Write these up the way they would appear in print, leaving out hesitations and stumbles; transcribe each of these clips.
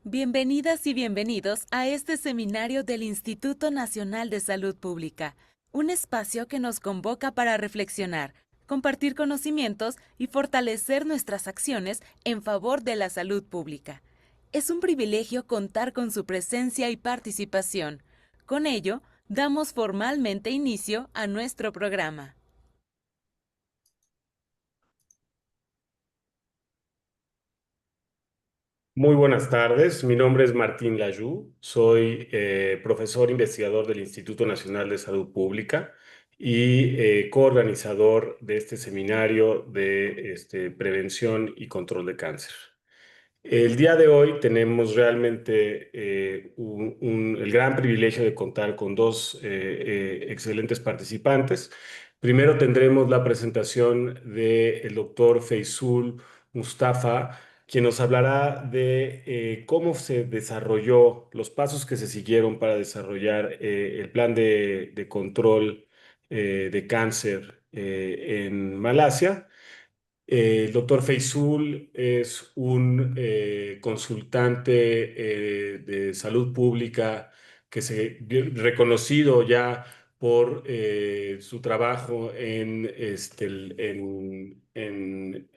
Bienvenidas y bienvenidos a este seminario del Instituto Nacional de Salud Pública, un espacio que nos convoca para reflexionar, compartir conocimientos y fortalecer nuestras acciones en favor de la salud pública. Es un privilegio contar con su presencia y participación. Con ello, damos formalmente inicio a nuestro programa. Muy buenas tardes, mi nombre es Martín Layú, soy profesor investigador del Instituto Nacional de Salud Pública y coorganizador de este seminario de prevención y control de cáncer. El día de hoy tenemos realmente el gran privilegio de contar con dos excelentes participantes. Primero tendremos la presentación del doctor Feisul Mustafa, quien nos hablará de cómo se desarrolló, los pasos que se siguieron para desarrollar el plan de control de cáncer en Malasia. El doctor Feisul es un consultante de salud pública reconocido ya por su trabajo en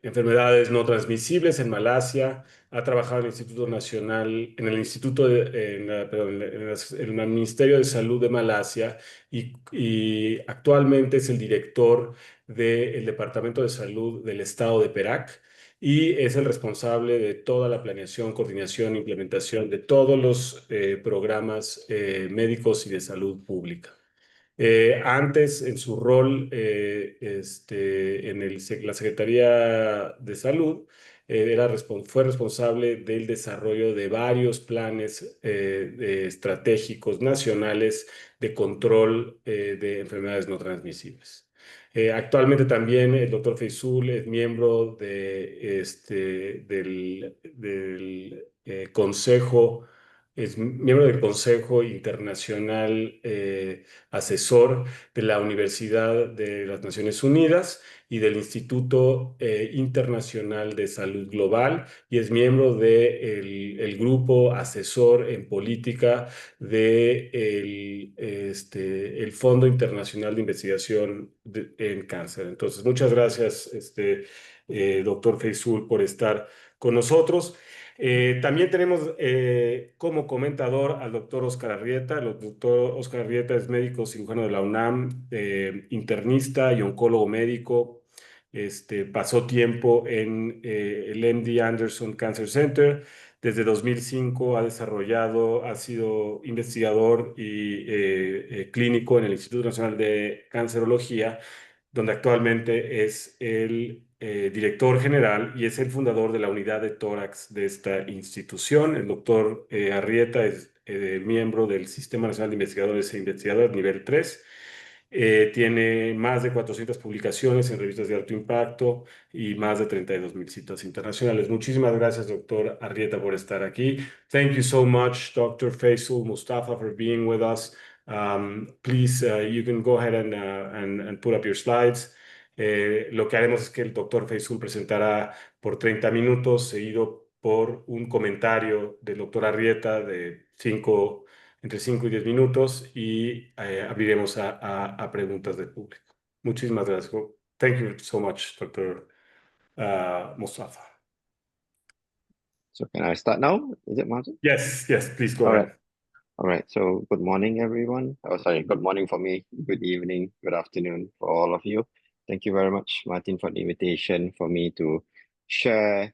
enfermedades no transmisibles en Malasia. Ha trabajado en el Instituto Nacional, en el Instituto perdón, en el Ministerio de Salud de Malasia y actualmente es el director del Departamento de Salud del Estado de Perak y es el responsable de toda la planeación, coordinación e implementación de todos los programas médicos y de salud pública. Antes, en su rol la Secretaría de Salud, fue responsable del desarrollo de varios planes estratégicos nacionales de control de enfermedades no transmisibles. Actualmente también el doctor Feisul es miembro del Consejo, es miembro del Consejo Internacional asesor de la Universidad de las Naciones Unidas y del Instituto Internacional de Salud Global y es miembro del grupo asesor en política el Fondo Internacional de Investigación en Cáncer. Entonces, muchas gracias, doctor Feisul, por estar con nosotros. También tenemos como comentador al doctor Oscar Arrieta. El doctor Oscar Arrieta es médico cirujano de la UNAM, internista y oncólogo médico. Pasó tiempo en el MD Anderson Cancer Center. Desde 2005 ha sido investigador y clínico en el Instituto Nacional de Cancerología, donde actualmente es el director general y es el fundador de la unidad de tórax de esta institución. El doctor Arrieta es miembro del Sistema Nacional de Investigadores e Investigadores nivel 3. Tiene más de 400 publicaciones en revistas de alto impacto y más de 32,000 citas internacionales. Muchísimas gracias, doctor Arrieta, por estar aquí. Thank you so much, Dr. Faisal Mustafa, for being with us. Please, you can go ahead and put up your slides. Lo que haremos es que el doctor Faisal presentará por 30 minutos, seguido por un comentario del doctor Arrieta de entre 5 y 10 minutos y abriremos a preguntas del público. Muchísimas gracias. Thank you so much, Dr. Mustafa. So can I start now? Is it Martin? Yes, please go All ahead. right. All right. So good morning, everyone. Oh, sorry. Good morning for me. Good evening. Good afternoon for all of you. Thank you very much, Martin, for the invitation for me to share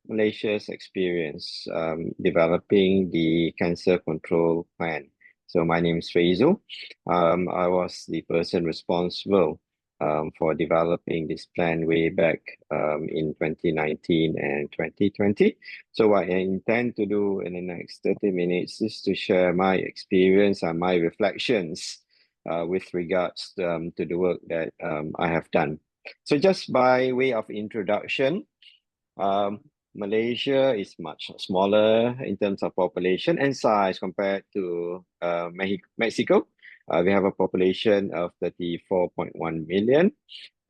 Malaysia's experience developing the cancer control plan. So my name is Faisal. I was the person responsible for developing this plan way back in 2019 and 2020. So what I intend to do in the next 30 minutes is to share my experience and my reflections with regards to the work that I have done. So just by way of introduction, Malaysia is much smaller in terms of population and size compared to Mexico. We have a population of 34.1 million.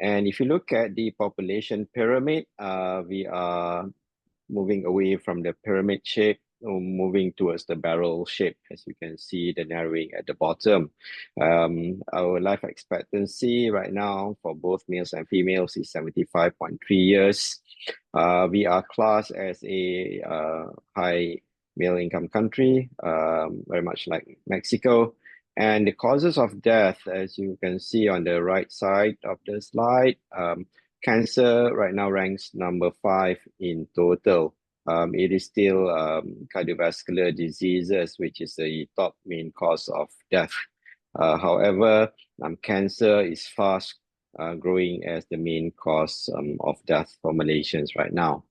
And if you look at the population pyramid, we are moving away from the pyramid shape, moving towards the barrel shape, as you can see the narrowing at the bottom. Our life expectancy right now for both males and females is 75.3 years. We are classed as a high male income country, very much like Mexico. And the causes of death, as you can see on the right side of the slide, cancer right now ranks number 5 in total. It is still cardiovascular diseases, which is the top main cause of death. However, cancer is fast growing as the main cause of death for Malaysians right now.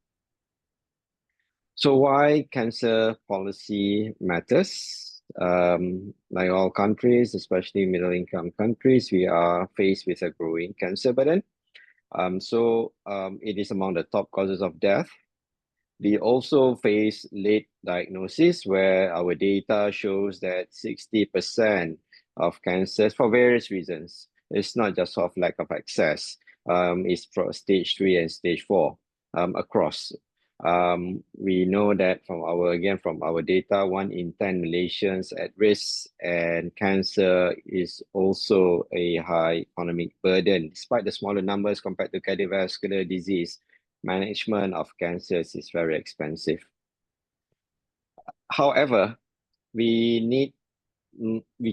So why cancer policy matters? Like all countries, especially middle-income countries, we are faced with a growing cancer burden. It is among the top causes of death. We also face late diagnosis, where our data shows that 60% of cancers, for various reasons, it's not just of lack of access, it's for stage 3 and stage 4 across. We know that from our data, 1 in 10 Malaysians at risk, and cancer is also a high economic burden. Despite the smaller numbers compared to cardiovascular disease, management of cancers is very expensive. However, we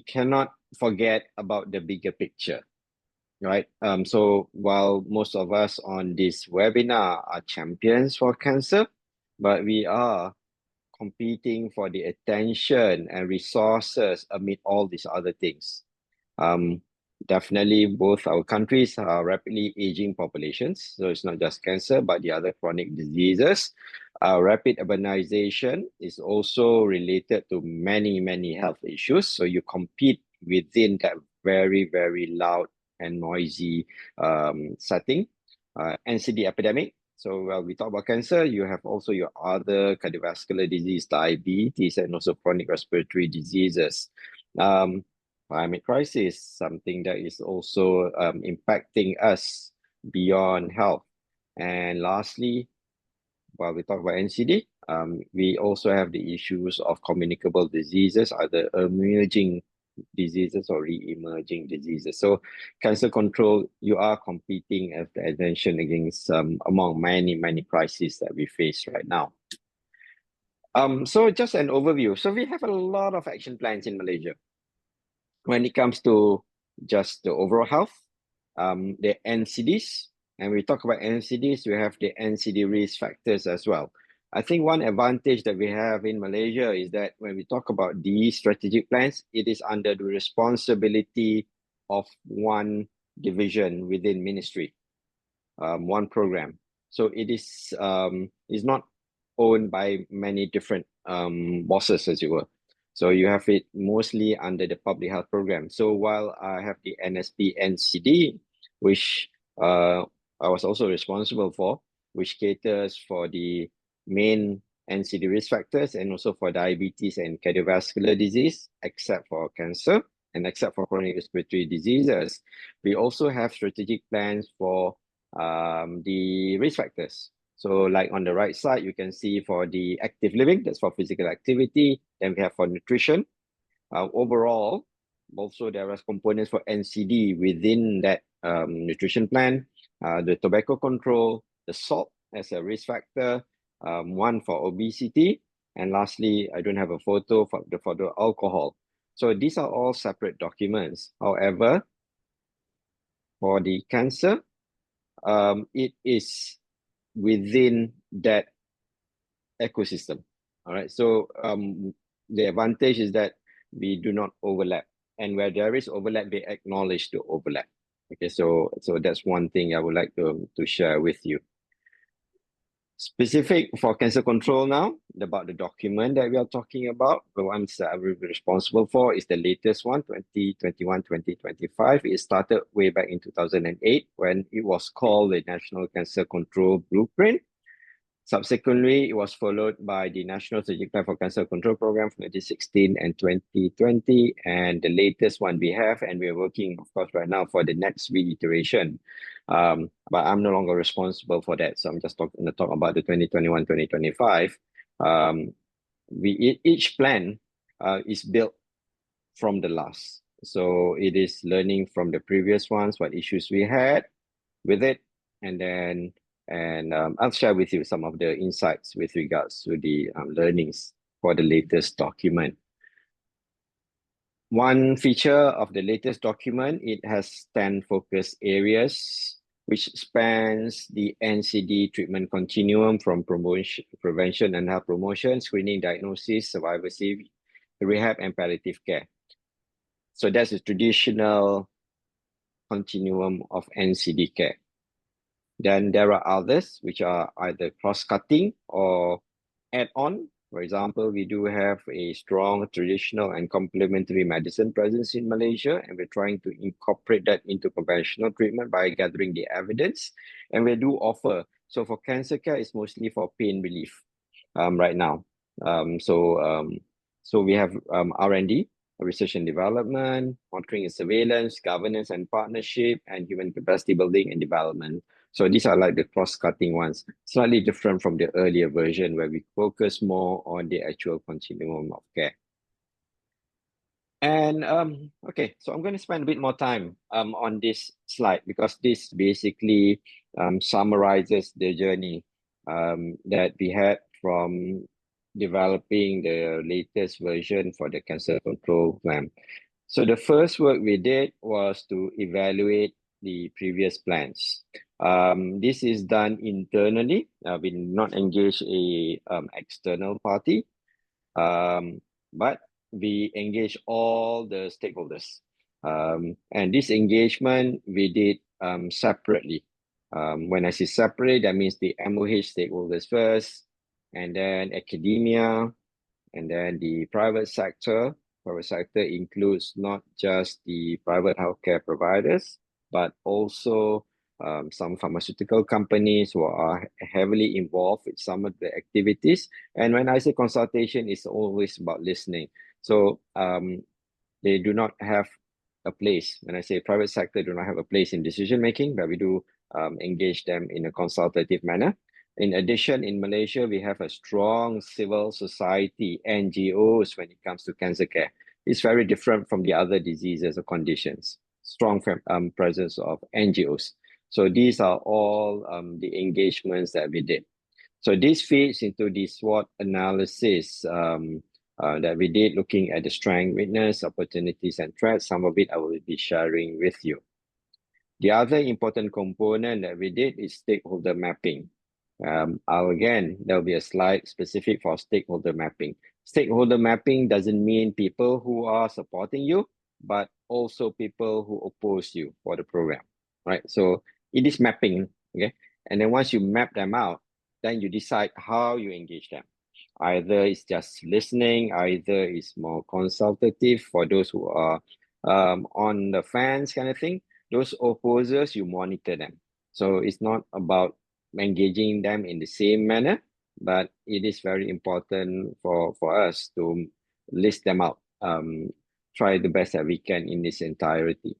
cannot forget about the bigger picture, right? So while most of us on this webinar are champions for cancer, but we are competing for the attention and resources amid all these other things. Definitely, both our countries are rapidly aging populations. So it's not just cancer, but the other chronic diseases. Rapid urbanization is also related to many, many health issues. So you compete within that very, very loud and noisy setting. NCD epidemic. So while we talk about cancer, you have also your other cardiovascular disease, diabetes, and also chronic respiratory diseases. Climate crisis, something that is also impacting us beyond health. And lastly, while we talk about NCD, we also have the issues of communicable diseases, either emerging diseases or re-emerging diseases. So cancer control, you are competing, as I mentioned, against among many, many crises that we face right now. So just an overview. So we have a lot of action plans in Malaysia. When it comes to just the overall health, the NCDs, and we talk about NCDs, we have the NCD risk factors as well. I think one advantage that we have in Malaysia is that when we talk about these strategic plans, it is under the responsibility of one division within ministry, one program. So it is not owned by many different bosses, as you were. So you have it mostly under the public health program. So while I have the NSP NCD, which I was also responsible for, which caters for the main NCD risk factors and also for diabetes and cardiovascular disease, except for cancer and except for chronic respiratory diseases. We also have strategic plans for the risk factors. So like on the right side, you can see for the active living, that's for physical activity. Then we have for nutrition. Overall, also there are components for NCD within that nutrition plan, the tobacco control, the salt as a risk factor, one for obesity, and lastly, I don't have a photo for the alcohol. So these are all separate documents. However, for the cancer, it is within that ecosystem. All right. So the advantage is that we do not overlap, and where there is overlap, they acknowledge the overlap. Okay. So that's one thing I would like to share with you. Specific for cancer control now, about the document that we are talking about, the ones that I will be responsible for is the latest one, 2021-2025. It started way back in 2008 when it was called the National Cancer Control Blueprint. Subsequently, it was followed by the National Strategic Plan for Cancer Control Program from 2016 and 2020. And the latest one we have, and we're working, of course, right now for the next reiteration. But I'm no longer responsible for that. So I'm just going to talk about the 2021-2025. Each plan is built from the last. So it is learning from the previous ones, what issues we had with it, and then I'll share with you some of the insights with regards to the learnings for the latest document. One feature of the latest document, it has 10 focus areas, which spans the NCD treatment continuum from prevention and health promotion, screening, diagnosis, survivorship, rehab, and palliative care. So that's the traditional continuum of NCD care. Then there are others which are either cross-cutting or add-on. For example, we do have a strong traditional and complementary medicine presence in Malaysia, and we're trying to incorporate that into conventional treatment by gathering the evidence. And we do offer, so for cancer care, it's mostly for pain relief right now. So we have R&D, research and development, monitoring and surveillance, governance and partnership, and human capacity building and development. So these are like the cross-cutting ones, slightly different from the earlier version where we focus more on the actual continuum of care. And okay, so I'm going to spend a bit more time on this slide because this basically summarizes the journey that we had from developing the latest version for the cancer control plan. So the first work we did was to evaluate the previous plans. This is done internally. We did not engage a external party, but we engage all the stakeholders. And this engagement we did separately. When I say separate, that means the MOH stakeholders first, and then academia, and then the private sector. Private sector includes not just the private healthcare providers, but also some pharmaceutical companies who are heavily involved with some of the activities. And when I say consultation, it's always about listening. So they do not have a place. When I say private sector do not have a place in decision making, but we do engage them in a consultative manner. In addition, in Malaysia, we have a strong civil society, NGOs, when it comes to cancer care. It's very different from the other diseases or conditions. Strong presence of NGOs. So these are all the engagements that we did. So this feeds into the SWOT analysis that we did, looking at the strength, weakness, opportunities, and threats. Some of it I will be sharing with you. The other important component that we did is stakeholder mapping. Again, there'll be a slide specific for stakeholder mapping. Stakeholder mapping doesn't mean people who are supporting you, but also people who oppose you for the program, right? So it is mapping, okay? And then once you map them out, then you decide how you engage them. Either it's just listening, either it's more consultative for those who are on the fence kind of thing. Those opposers, you monitor them. So it's not about engaging them in the same manner, but it is very important for us to list them out, try the best that we can in this entirety.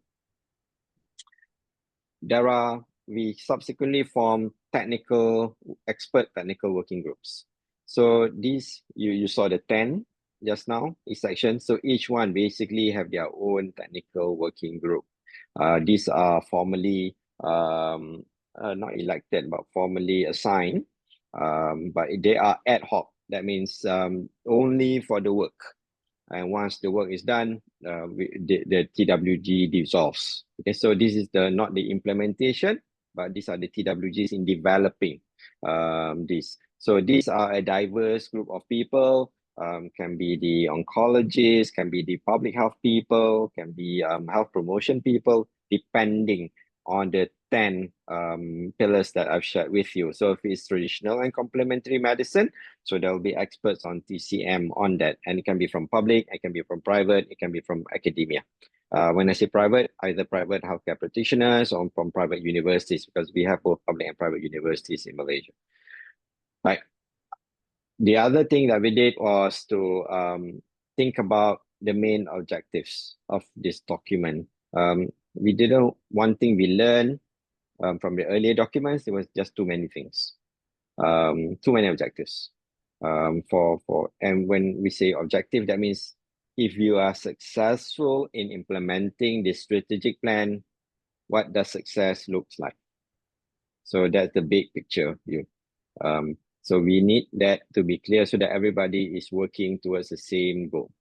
We subsequently formed expert technical working groups. So these, you saw the 10 just now, each section. So each one basically have their own technical working group. These are formally, not elected, but formally assigned. But they are ad hoc. That means only for the work. And once the work is done, the TWG dissolves. Okay, so this is not the implementation, but these are the TWGs in developing this. So these are a diverse group of people, can be the oncologists, can be the public health people, can be health promotion people, depending on the 10 pillars that I've shared with you. So if it's traditional and complementary medicine, so there will be experts on TCM on that. And it can be from public, it can be from private, it can be from academia. When I say private, either private healthcare practitioners or from private universities, because we have both public and private universities in Malaysia. Right. The other thing that we did was to think about the main objectives of this document. One thing we learned from the earlier documents, there was just too many things, too many objectives. And when we say objective, that means if you are successful in implementing the strategic plan, what does success looks like? So that's the big picture view. So we need that to be clear so that everybody is working towards the same goal.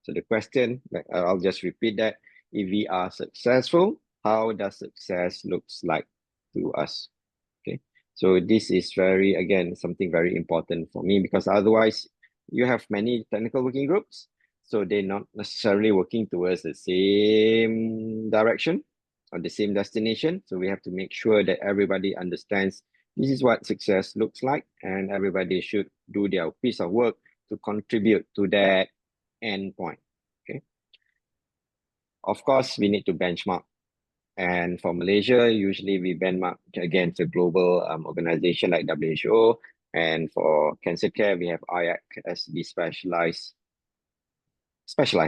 So the question, I'll just repeat that. If we are successful, how does success looks like to us? Okay. So this is again, something very important for me, because otherwise you have many technical working groups. So they're not necessarily working towards the same direction or the same destination. So we have to make sure that everybody understands this is what success looks like, and everybody should do their piece of work to contribute to that end point. Okay. Of course, we need to benchmark. And for Malaysia, usually we benchmark against a global organization like WHO. And for cancer care, we have IAC as the specialized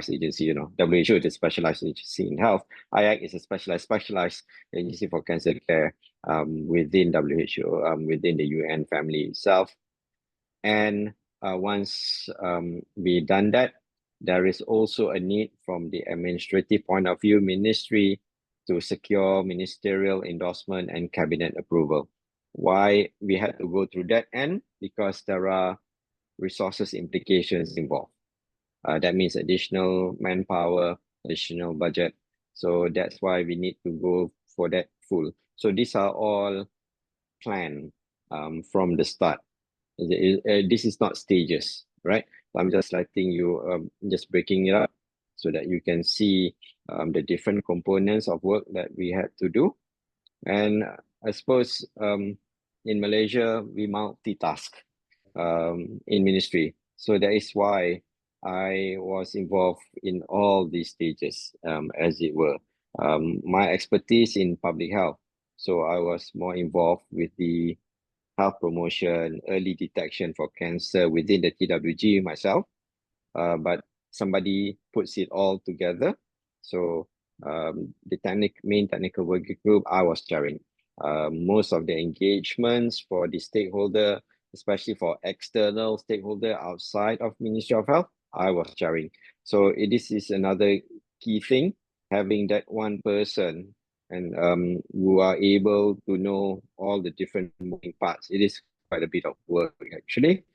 agency. WHO is a specialized agency in health. IAC is a specialized agency for cancer care within WHO, within the UN family itself. And once we done that, there is also a need from the administrative point of view, ministry, to secure ministerial endorsement and cabinet approval. Why we had to go through that end? Because there are resources implications involved. That means additional manpower, additional budget. So that's why we need to go for that full. So these are all planned from the start. This is not stages, right? I'm just letting you, just breaking it up so that you can see the different components of work that we had to do. And I suppose in Malaysia, we multitask in ministry. So that is why I was involved in all these stages, as it were. My expertise in public health. So I was more involved with the health promotion, early detection for cancer within the TWG myself. But somebody puts it all together. So the main technical working group, I was chairing. Most of the engagements for the stakeholder, especially for external stakeholder outside of Ministry of Health, I was chairing. So this is another key thing, having that one person and who are able to know all the different moving parts. It is quite a bit of work actually.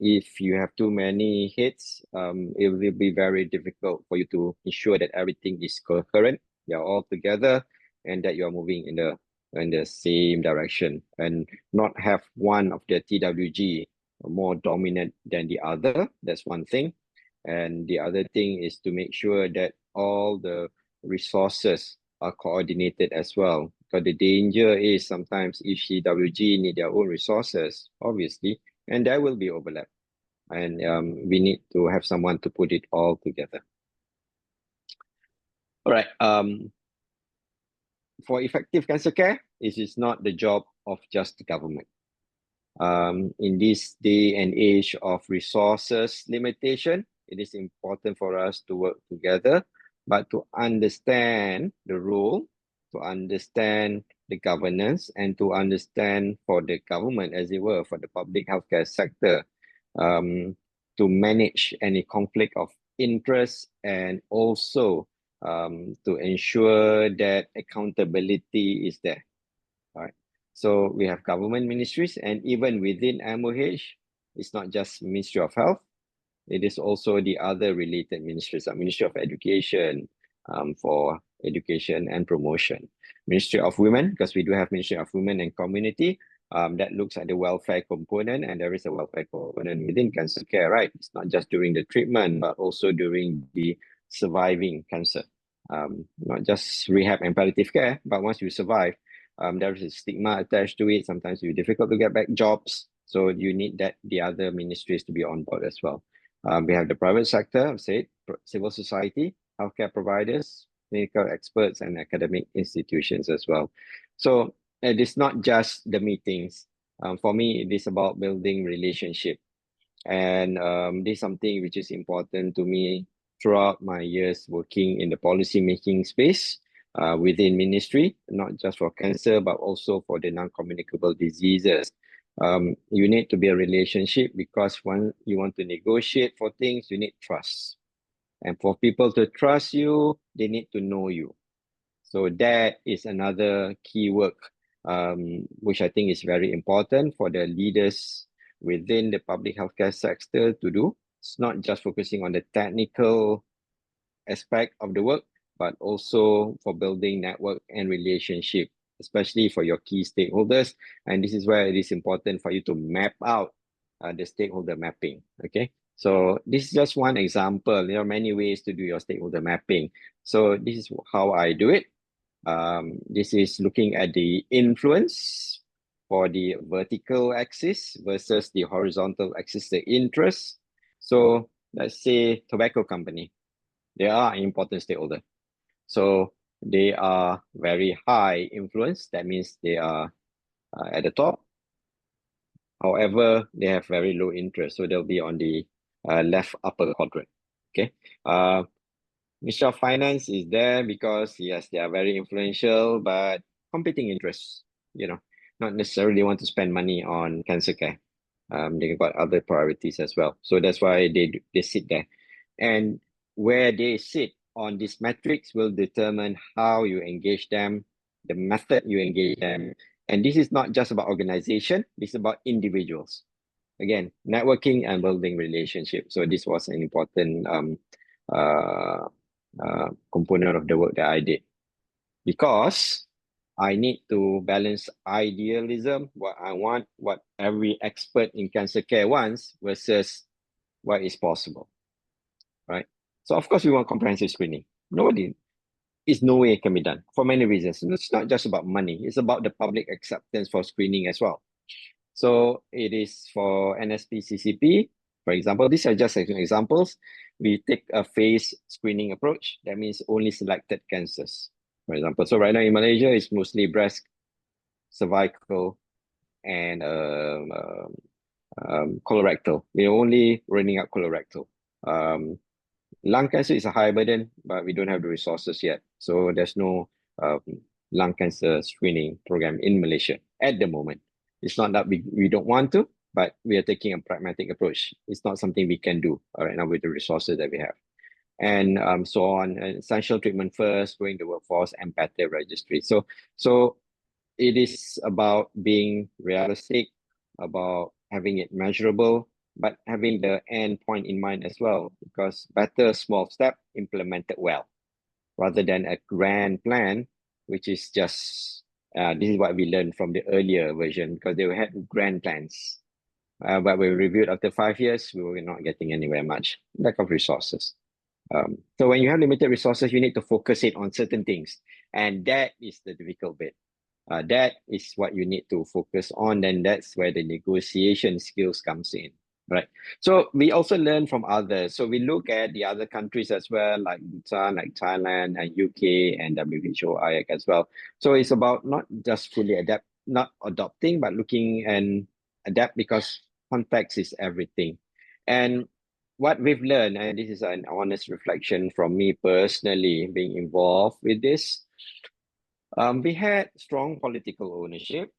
If you have too many hits, it will be very difficult for you to ensure that everything is coherent, you're all together, and that you're moving in the same direction, and not have one of the TWG more dominant than the other. That's one thing. And the other thing is to make sure that all the resources are coordinated as well. Because the danger is sometimes if TWG need their own resources, obviously, and there will be overlap. And we need to have someone to put it all together. All right. For effective cancer care, it is not the job of just the government. In this day and age of resources limitation, it is important for us to work together, but to understand the role, to understand the governance, and to understand for the government, as it were, for the public healthcare sector, to manage any conflict of interest, and also to ensure that accountability is there. All right. So we have government ministries, and even within MOH, it's not just Ministry of Health, it is also the other related ministries, Ministry of Education, for education and promotion. Ministry of Women, because we do have Ministry of Women and Community, that looks at the welfare component, and there is a welfare component within cancer care, right? It's not just during the treatment, but also during the surviving cancer. Not just rehab and palliative care, but once you survive, there is a stigma attached to it. Sometimes it's difficult to get back jobs. So you need that the other ministries to be on board as well. We have the private sector, say civil society, healthcare providers, clinical experts, and academic institutions as well. So it is not just the meetings. For me, it is about building relationship. And this is something which is important to me throughout my years working in the policy making space. within ministry, not just for cancer, but also for the non-communicable diseases. You need to be a relationship, because when you want to negotiate for things, you need trust. And for people to trust you, they need to know you. So that is another key work, which I think is very important for the leaders within the public healthcare sector to do. It's not just focusing on the technical aspect of the work, but also for building network and relationship, especially for your key stakeholders. And this is where it is important for you to map out the stakeholder mapping, okay? So this is just one example. There are many ways to do your stakeholder mapping. So this is how I do it. This is looking at the influence for the vertical axis versus the horizontal axis, the interest. So let's say tobacco company, they are an important stakeholder. So they are very high influence. That means they are at the top. However, they have very low interest. So they'll be on the left upper quadrant. Okay. Ministry of Finance is there because, yes, they are very influential, but competing interests, not necessarily want to spend money on cancer care. They got other priorities as well. So that's why they sit there. And where they sit on these metrics will determine how you engage them, the method you engage them. And this is not just about organization, this is about individuals. Again, networking and building relationships. So this was an important component of the work that I did, because I need to balance idealism, what I want, what every expert in cancer care wants, versus what is possible, right? So of course we want comprehensive screening. No way it can be done for many reasons. It's not just about money, it's about the public acceptance for screening as well. So it is for NSP CCP, for example. These are just examples. We take a phase screening approach. That means only selected cancers, for example. So right now in Malaysia, it's mostly breast, cervical, and colorectal. We're only running out colorectal. Lung cancer is a high burden, but we don't have the resources yet. So there's no lung cancer screening program in Malaysia at the moment. It's not that we don't want to, but we are taking a pragmatic approach. It's not something we can do right now with the resources that we have. And so on, essential treatment first, growing the workforce, and better registry. So it is about being realistic, about having it measurable, but having the end point in mind as well, because better small step implemented well, rather than a grand plan, which is just, this is what we learned from the earlier version, because they had grand plans. But we reviewed after 5 years, we were not getting anywhere much, lack of resources. So when you have limited resources, you need to focus it on certain things. And that is the difficult bit. That is what you need to focus on. Then that's where the negotiation skills comes in, right? So we also learn from others. So we look at the other countries as well, like Bhutan, like Thailand, and UK, and WHO, IAC as well. So it's about not just fully not adopting, but looking and adapt, because context is everything. And what we've learned, and this is an honest reflection from me personally being involved with this, we had strong political ownership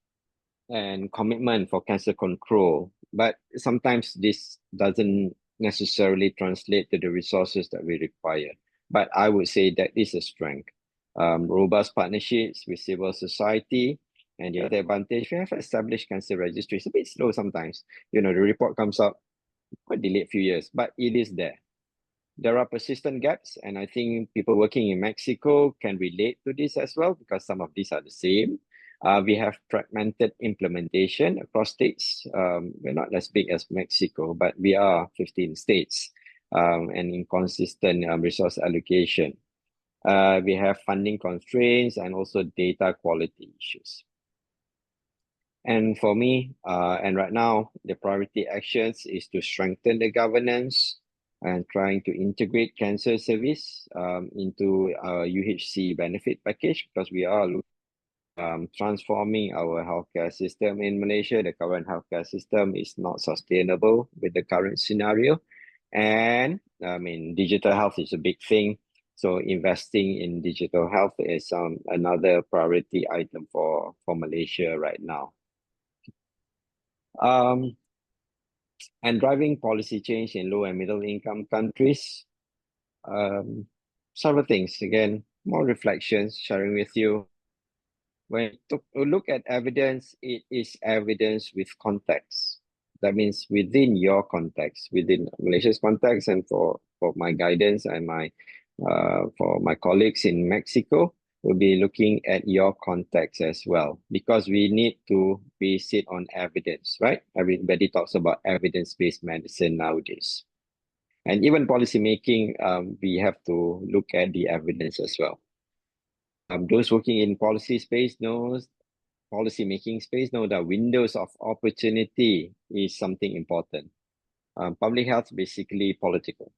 and commitment for cancer control, but sometimes this doesn't necessarily translate to the resources that we require. But I would say that is a strength. Robust partnerships with civil society, and the other advantage, we have established cancer registry. It's a bit slow sometimes. The report comes out quite delayed a few years, but it is there. There are persistent gaps, and I think people working in Mexico can relate to this as well, because some of these are the same. We have fragmented implementation across states. We're not as big as Mexico, but we are 15 states, and inconsistent resource allocation. We have funding constraints and also data quality issues. And for me, and right now, the priority actions is to strengthen the governance and trying to integrate cancer service into our UHC benefit package, because we are transforming our healthcare system in Malaysia. The current healthcare system is not sustainable with the current scenario. And digital health is a big thing. So investing in digital health is another priority item for Malaysia right now. And driving policy change in low and middle income countries. Several things, again, more reflections, sharing with you. When you look at evidence, it is evidence with context. That means within your context, within Malaysia's context, and for my guidance and for my colleagues in Mexico, we'll be looking at your context as well, because we need to base it on evidence, right? Everybody talks about evidence-based medicine nowadays. And even policy making, we have to look at the evidence as well. Those working in policy space knows, policy making space know that windows of opportunity is something important. Public health basically political.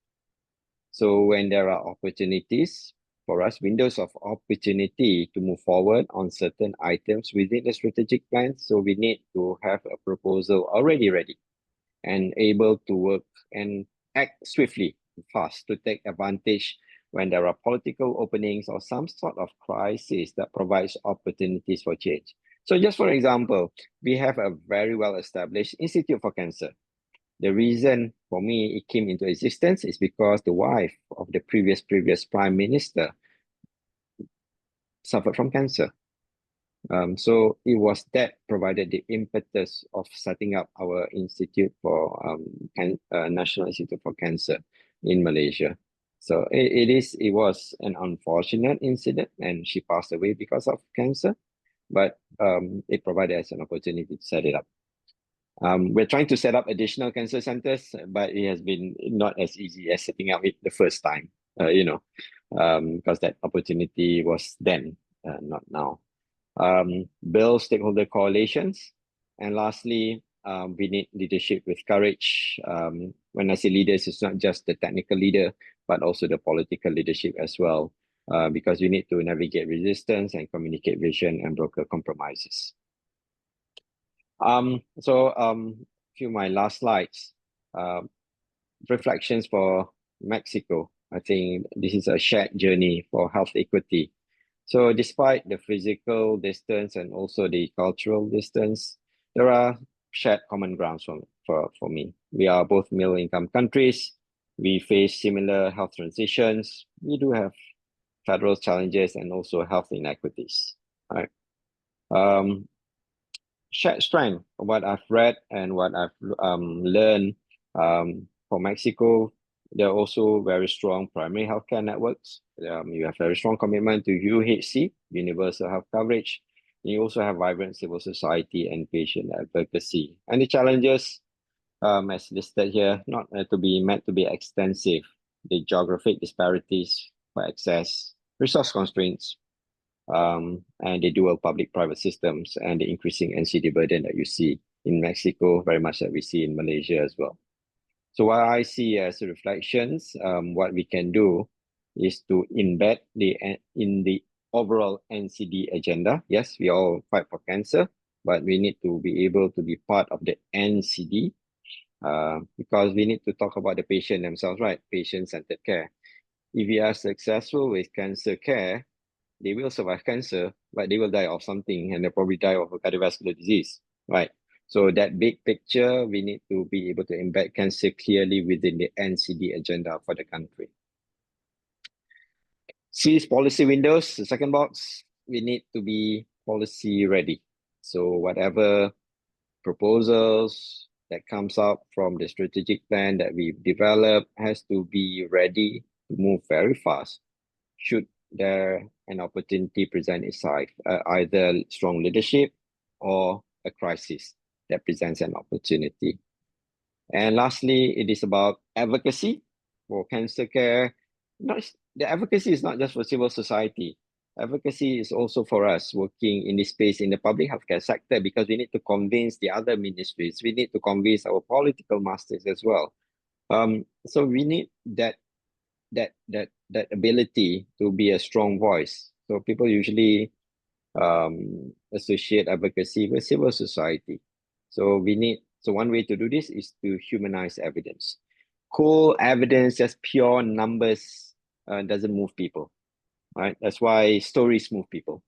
So when there are opportunities for us, windows of opportunity to move forward on certain items within the strategic plan, so we need to have a proposal already ready and able to work and act swiftly, fast, to take advantage when there are political openings or some sort of crisis that provides opportunities for change. So just for example, we have a very well-established Institute for Cancer. The reason for me it came into existence is because the wife of the previous Prime Minister suffered from cancer. So it was that provided the impetus of setting up our Institute for National Institute for Cancer in Malaysia. So it was an unfortunate incident, and she passed away because of cancer, but it provided us an opportunity to set it up. We're trying to set up additional cancer centers, but it has been not as easy as setting up it the first time, because that opportunity was then, not now. Build stakeholder coalitions. And lastly, we need leadership with courage. When I say leaders, it's not just the technical leader, but also the political leadership as well, because we need to navigate resistance and communicate vision and broker compromises. Few my last slides. Reflections for Mexico. I think this is a shared journey for health equity. So despite the physical distance and also the cultural distance, there are shared common grounds for me. We are both middle-income countries. We face similar health transitions. We do have federal challenges and also health inequities. Right? Shared strength, what I've read and what I've learned for Mexico, there are also very strong primary healthcare networks. You have very strong commitment to UHC, universal health coverage. You also have vibrant civil society and patient advocacy. And the challenges, as listed here, not meant to be extensive. The geographic disparities for access, resource constraints, and the dual public-private systems and the increasing NCD burden that you see in Mexico, very much that we see in Malaysia as well. So what I see as reflections, what we can do is to embed in the overall NCD agenda. Yes, we all fight for cancer, but we need to be able to be part of the NCD because we need to talk about the patient themselves, right? Patient-centered care. If we are successful with cancer care, they will survive cancer, but they will die of something, and they'll probably die of a cardiovascular disease, right? So that big picture, we need to be able to embed cancer clearly within the NCD agenda for the country. Seize policy windows, the second box, we need to be policy ready. So whatever proposals that comes up from the strategic plan that we've developed has to be ready to move very fast. Should there an opportunity present itself, either strong leadership or a crisis that presents an opportunity. And lastly, it is about advocacy for cancer care. The advocacy is not just for civil society. Advocacy is also for us working in this space in the public healthcare sector, because we need to convince the other ministries. We need to convince our political masters as well. So we need that ability to be a strong voice. So people usually associate advocacy with civil society. So one way to do this is to humanize evidence. Cold evidence, just pure numbers, doesn't move people, right? That's why stories move people.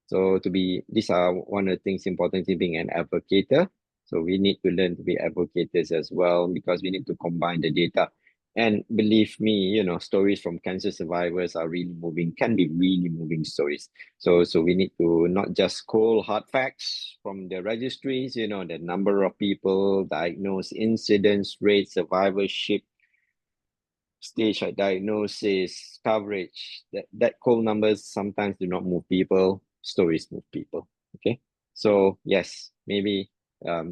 So these are one of the things important in being an advocator. So we need to learn to be advocates as well, because we need to combine the data. And believe me, you know, stories from cancer survivors are really moving, can be really moving stories. So we need to not just call hard facts from the registries, you know, the number of people diagnosed, incidence rate, survivorship, stage of diagnosis, coverage. That cold numbers sometimes do not move people. Stories move people. Okay, so yes, maybe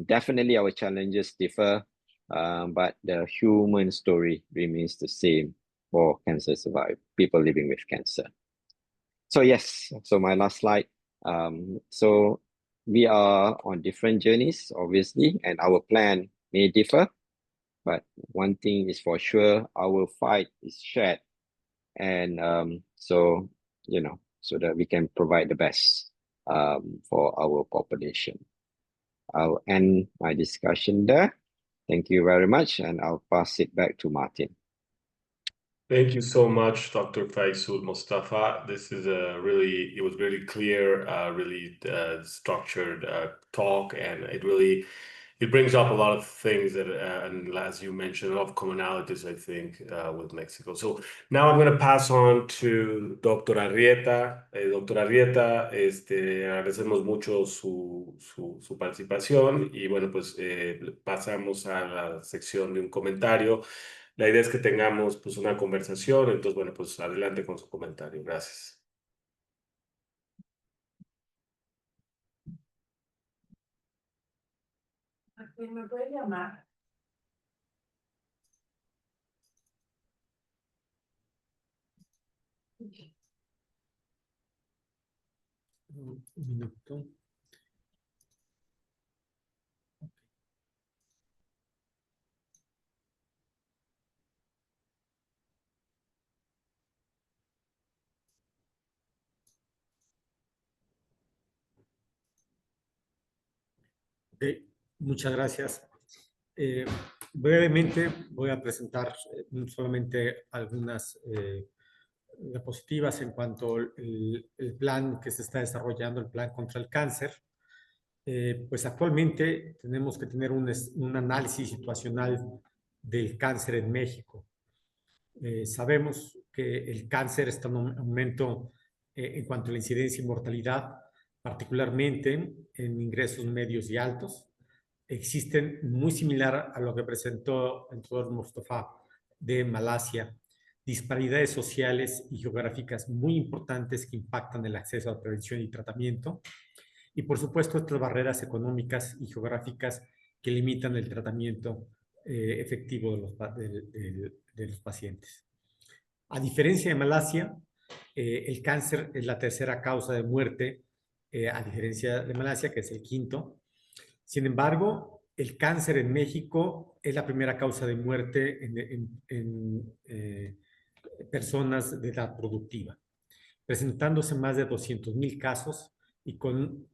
definitely our challenges differ, but the human story remains the same for cancer survivors, people living with cancer. So yes, so my last slide. So we are on different journeys, obviously, and our plan may differ. But one thing is for sure, our fight is shared. And so, you know, so that we can provide the best for our population. I'll end my discussion there. Thank you very much. And I'll pass it back to Martin. Thank you so much, Dr. Faisul Mustafa. This is it was really clear, really structured talk, and it brings up a lot of things that, and as you mentioned, a lot of commonalities, I think, with Mexico. So now I'm going to pass on to Dr. Arrieta. Dr. Arrieta, agradecemos mucho su participación y bueno, pues pasamos a la sección de un comentario. La idea es que tengamos pues una conversación, entonces bueno, pues adelante con su comentario. Gracias. ¿A quién me puede llamar? Un minuto. Okay, muchas gracias. Brevemente voy a presentar solamente algunas diapositivas en cuanto al plan que se está desarrollando, el plan contra el cáncer. Pues actualmente tenemos que tener un análisis situacional del cáncer en México. Sabemos que el cáncer está en aumento en cuanto a la incidencia y mortalidad, particularmente en ingresos medios y altos. Existen muy similar a lo que presentó el doctor Mustafa de Malasia, disparidades sociales y geográficas muy importantes que impactan el acceso a la prevención y tratamiento. Y por supuesto, estas barreras económicas y geográficas que limitan el tratamiento efectivo de los pacientes. A diferencia de Malasia, el cáncer es la tercera causa de muerte, a diferencia de Malasia, que es el quinto. Sin embargo, el cáncer en México es la primera causa de muerte en personas de edad productiva, presentándose más de 200,000 casos y con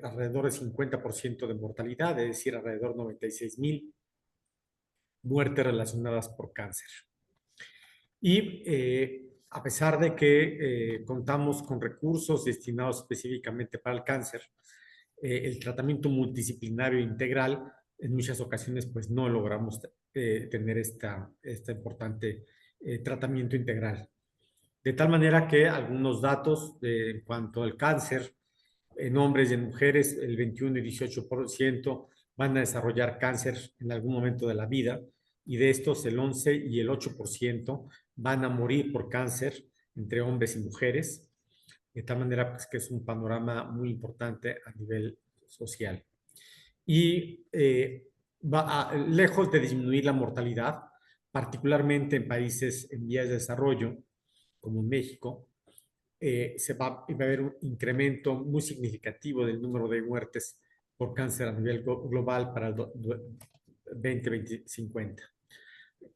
alrededor del 50% de mortalidad, es decir, alrededor de 96,000 muertes relacionadas por cáncer. Y a pesar de que contamos con recursos destinados específicamente para el cáncer, el tratamiento multidisciplinario integral, en muchas ocasiones pues no logramos tener este importante tratamiento integral. De tal manera que algunos datos en cuanto al cáncer en hombres y en mujeres, el 21 y 18% van a desarrollar cáncer en algún momento de la vida, y de estos el 11 y el 8% van a morir por cáncer entre hombres y mujeres, de tal manera pues, que es un panorama muy importante a nivel social. Y lejos de disminuir la mortalidad, particularmente en países en vías de desarrollo, como México, va a haber un incremento muy significativo del número de muertes por cáncer a nivel global para el 2050.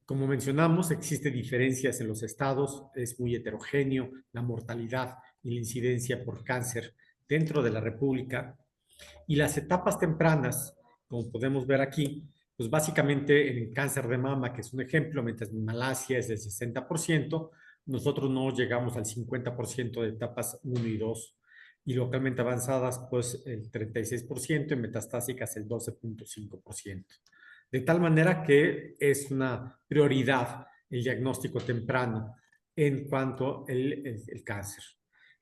Como mencionamos, existen diferencias en los estados, es muy heterogéneo la mortalidad y la incidencia por cáncer dentro de la República. Y las etapas tempranas, como podemos ver aquí, pues básicamente en el cáncer de mama, que es un ejemplo, mientras en Malasia es del 60%, nosotros no llegamos al 50% de etapas 1 y 2, y localmente avanzadas, pues el 36%, y metastásicas el 12.5%. De tal manera que es una prioridad el diagnóstico temprano en cuanto al cáncer.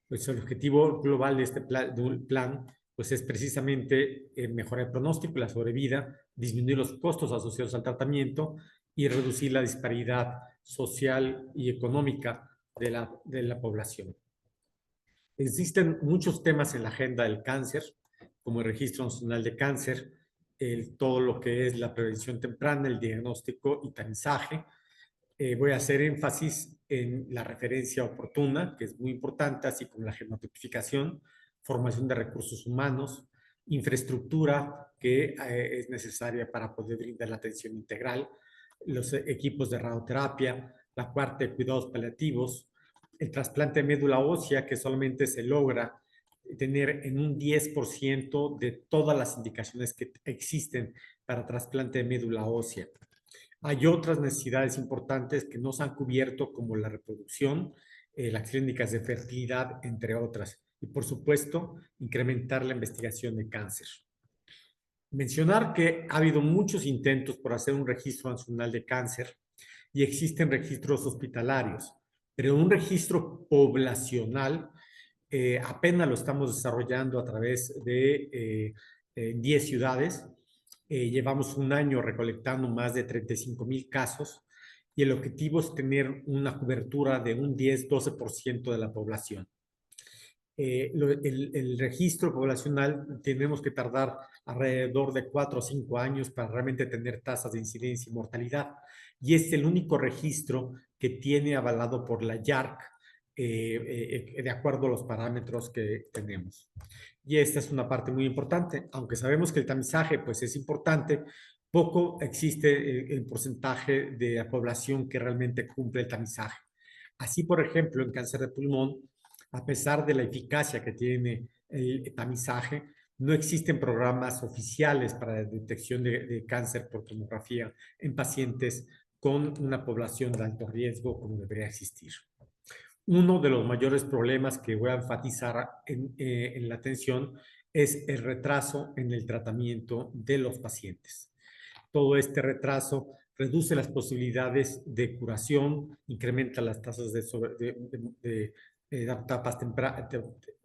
Pues el objetivo global de este plan pues es precisamente mejorar el pronóstico y la sobrevida, disminuir los costos asociados al tratamiento y reducir la disparidad social y económica de la población. Existen muchos temas en la agenda del cáncer, como el Registro Nacional de Cáncer, todo lo que es la prevención temprana, el diagnóstico y tamizaje. Voy a hacer énfasis en la referencia oportuna, que es muy importante, así como la genotipificación, formación de recursos humanos, infraestructura que es necesaria para poder brindar la atención integral, los equipos de radioterapia, la parte de cuidados paliativos, el trasplante de médula ósea, que solamente se logra tener en un 10% de todas las indicaciones que existen para trasplante de médula ósea. Hay otras necesidades importantes que no se han cubierto, como la reproducción, las clínicas de fertilidad, entre otras. Y, por supuesto, incrementar la investigación de cáncer. Mencionar que ha habido muchos intentos por hacer un registro nacional de cáncer y existen registros hospitalarios, pero un registro poblacional apenas lo estamos desarrollando a través de 10 ciudades. Llevamos un año recolectando más de 35,000 casos y el objetivo es tener una cobertura de un 10-12% de la población. El registro poblacional tenemos que tardar alrededor de 4 o 5 años para realmente tener tasas de incidencia y mortalidad. Y es el único registro que tiene avalado por la YARC de acuerdo a los parámetros que tenemos. Y esta es una parte muy importante. Aunque sabemos que el tamizaje pues, es importante, poco existe el porcentaje de la población que realmente cumple el tamizaje. Así, por ejemplo, en cáncer de pulmón, a pesar de la eficacia que tiene el tamizaje, no existen programas oficiales para la detección de cáncer por tomografía en pacientes con una población de alto riesgo como debería existir. Uno de los mayores problemas que voy a enfatizar en la atención es el retraso en el tratamiento de los pacientes. Todo este retraso reduce las posibilidades de curación, incrementa las tasas de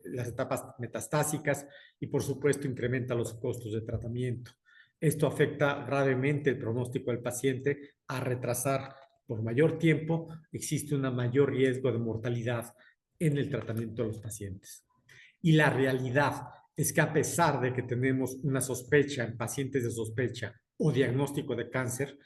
las etapas metastásicas y, por supuesto, incrementa los costos de tratamiento. Esto afecta gravemente el pronóstico del paciente. A retrasar por mayor tiempo, existe un mayor riesgo de mortalidad en el tratamiento de los pacientes. Y la realidad es que, a pesar de que tenemos una sospecha en pacientes de sospecha o diagnóstico de cáncer,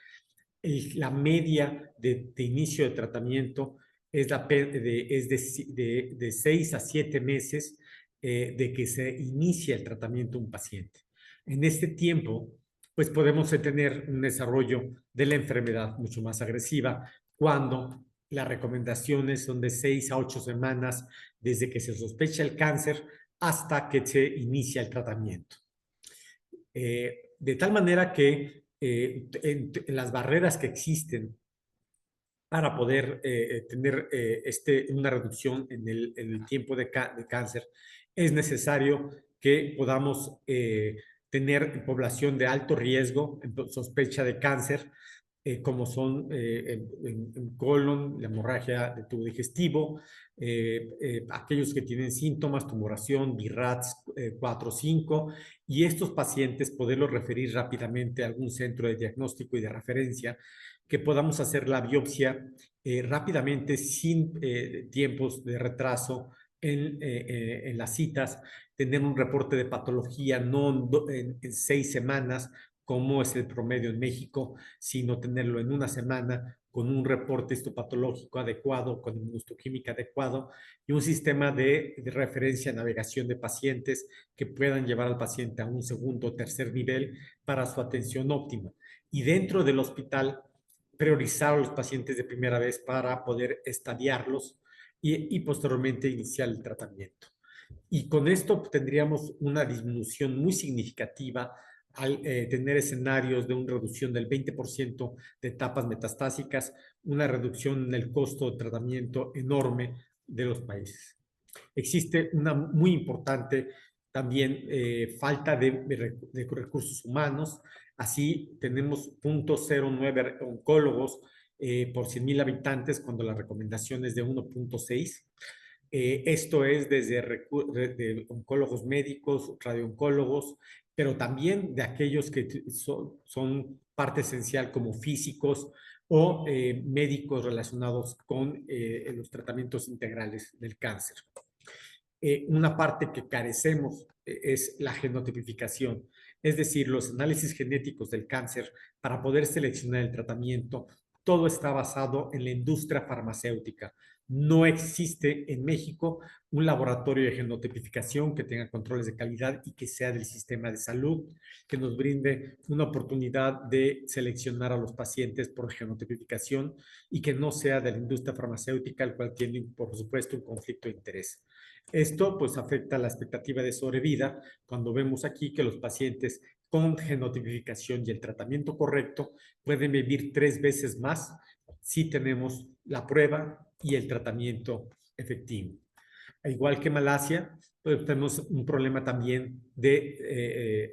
la media de inicio de tratamiento es de 6 a 7 meses de que se inicia el tratamiento de un paciente. En este tiempo, pues podemos tener un desarrollo de la enfermedad mucho más agresiva, cuando las recomendaciones son de 6 a 8 semanas desde que se sospecha el cáncer hasta que se inicia el tratamiento. De tal manera que en las barreras que existen para poder tener una reducción en el tiempo de cáncer, es necesario que podamos tener población de alto riesgo, sospecha de cáncer, como son en colon, la hemorragia del tubo digestivo, aquellos que tienen síntomas, tumoración, BIRATS 4 o 5, y estos pacientes poderlos referir rápidamente a algún centro de diagnóstico y de referencia, que podamos hacer la biopsia rápidamente, sin tiempos de retraso en las citas, tener un reporte de patología no en 6 semanas, como es el promedio en México, sino tenerlo en 1 semana, con un reporte histopatológico adecuado, con inmunohistoquímica adecuado y un sistema de referencia, navegación de pacientes que puedan llevar al paciente a un segundo o tercer nivel para su atención óptima. Y dentro del hospital, priorizar a los pacientes de primera vez para poder estadiarlos y posteriormente iniciar el tratamiento. Y con esto tendríamos una disminución muy significativa al tener escenarios de una reducción del 20% de etapas metastásicas, una reducción en el costo de tratamiento enorme de los países. Existe una muy importante también falta de recursos humanos. Así tenemos 0.09 oncólogos por 100,000 habitantes cuando la recomendación es de 1.6. Esto es desde de oncólogos médicos, radiooncólogos, pero también de aquellos que son parte esencial como físicos o médicos relacionados con los tratamientos integrales del cáncer. Una parte que carecemos es la genotipificación, es decir, los análisis genéticos del cáncer para poder seleccionar el tratamiento. Todo está basado en la industria farmacéutica. No existe en México un laboratorio de genotipificación que tenga controles de calidad y que sea del sistema de salud, que nos brinde una oportunidad de seleccionar a los pacientes por genotipificación y que no sea de la industria farmacéutica, el cual tiene, por supuesto, un conflicto de interés. Esto pues afecta la expectativa de sobrevida cuando vemos aquí que los pacientes con genotipificación y el tratamiento correcto pueden vivir 3 veces más si tenemos la prueba y el tratamiento efectivo. Al igual que Malasia, pues tenemos un problema también de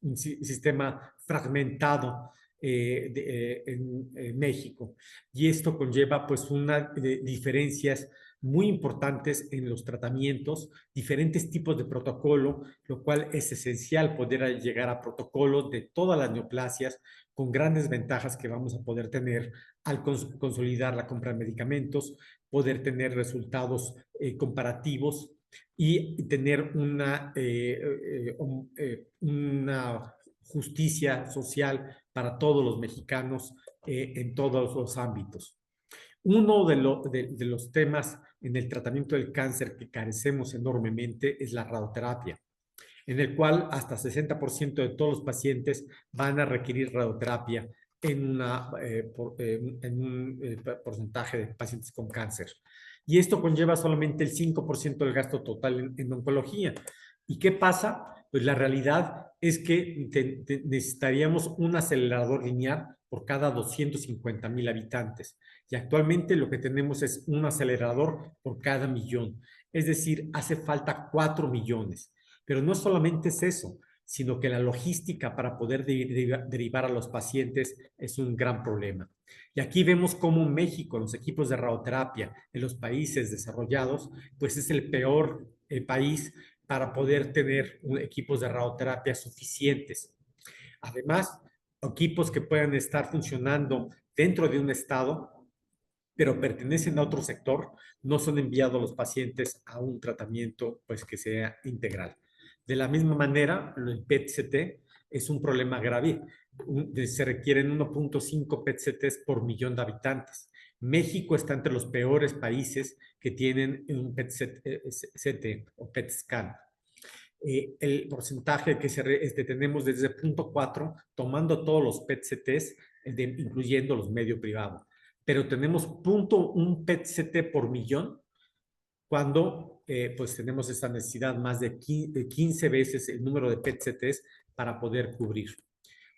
un sistema fragmentado en México. Y esto conlleva pues una diferencias muy importantes en los tratamientos, diferentes tipos de protocolo, lo cual es esencial poder llegar a protocolos de todas las neoplasias con grandes ventajas que vamos a poder tener al consolidar la compra de medicamentos, poder tener resultados comparativos y tener una justicia social para todos los mexicanos en todos los ámbitos. Uno de los temas en el tratamiento del cáncer que carecemos enormemente es la radioterapia, en el cual hasta 60% de todos los pacientes van a requerir radioterapia en un porcentaje de pacientes con cáncer. Y esto conlleva solamente el 5% del gasto total en oncología. ¿Y qué pasa? Pues la realidad es que necesitaríamos un acelerador lineal por cada 250,000 habitantes. Y actualmente lo que tenemos es un acelerador por cada 1,000,000. Es decir, hace falta 4 millones. Pero no solamente es eso, sino que la logística para poder derivar a los pacientes es un gran problema. Y aquí vemos cómo México, los equipos de radioterapia en los países desarrollados, pues es el peor país para poder tener equipos de radioterapia suficientes. Además, equipos que puedan estar funcionando dentro de un estado, pero pertenecen a otro sector, no son enviados los pacientes a un tratamiento pues, que sea integral. De la misma manera, el PET-CT es un problema grave. Se requieren 1.5 PET-CTs por 1,000,000 de habitantes. México está entre los peores países que tienen un PET-CT o PET-scan. El porcentaje que tenemos desde 0.4, tomando todos los PET-CTs, incluyendo los medio privado. Pero tenemos 0.1 PET-CT por 1,000,000 cuando pues tenemos esta necesidad más de 15 veces el número de PET-CTs para poder cubrir.